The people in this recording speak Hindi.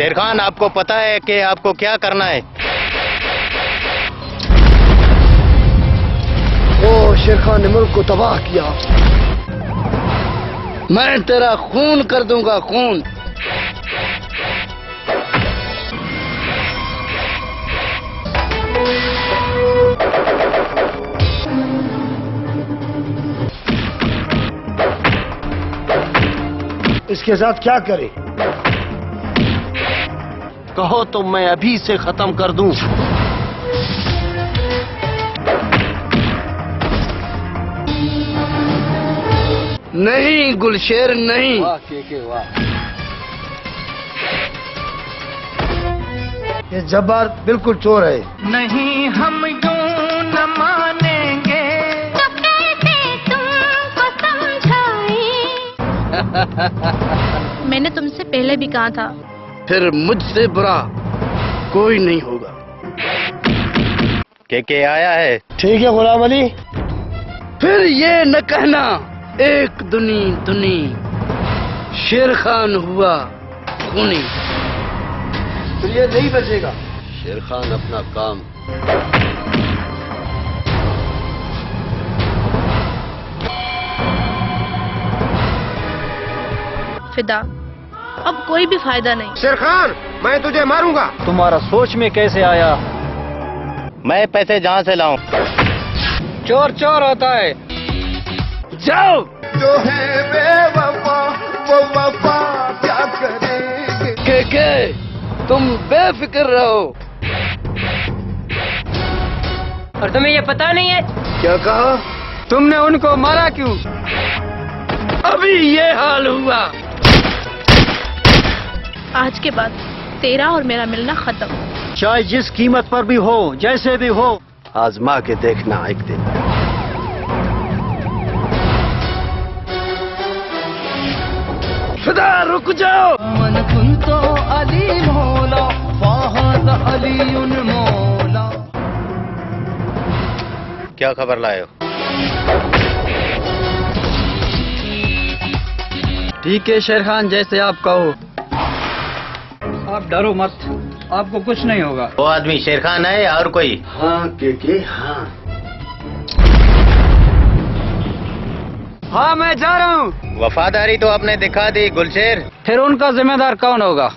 शेर खान, आपको पता है कि आपको क्या करना है? ओ शेर खान ने मुल्क को तबाह किया। मैं तेरा खून कर दूंगा, खून। इसके साथ क्या करे? कहो तो मैं अभी से खत्म कर दूं। नहीं गुलशेर, नहीं। वाह के वाह। ये जब्बार बिल्कुल चोर है। नहीं हम यूं न मानेंगे, तो कैसे तुमको समझाएं? मैंने तुमसे पहले भी कहा था। फिर मुझसे बुरा कोई नहीं होगा। के आया है? ठीक है गुलाम अली। फिर ये न कहना एक दुनी दुनी, शेर खान हुआ खूनी। फिर ये नहीं बचेगा। शेर खान अपना काम। फिदा, अब कोई भी फायदा नहीं। शेर खान, मैं तुझे मारूंगा। तुम्हारा सोच में कैसे आया? मैं पैसे जहाँ से लाऊं? चोर चोर होता है। जाओ। जो है बेवफा वो वफा क्या करेंगे? के तुम बेफिक्र रहो। और तुम्हें ये पता नहीं है क्या कहा? तुमने उनको मारा क्यों? अभी ये हाल हुआ। आज के बाद तेरा और मेरा मिलना खत्म। चाहे जिस कीमत पर भी हो, जैसे भी हो, आजमा के देखना एक दिन। फिदा रुक जाओ। मन कुंतो अली मौला, फहद अलीउन मौला। क्या खबर लाए हो? ठीक है शेर खान, जैसे आप कहो। आप डरो मत, आपको कुछ नहीं होगा। वो आदमी शेर खान है और कोई? हाँ के हाँ। हाँ मैं जा रहा हूँ। वफादारी तो आपने दिखा दी गुलशेर। फिर उनका जिम्मेदार कौन होगा?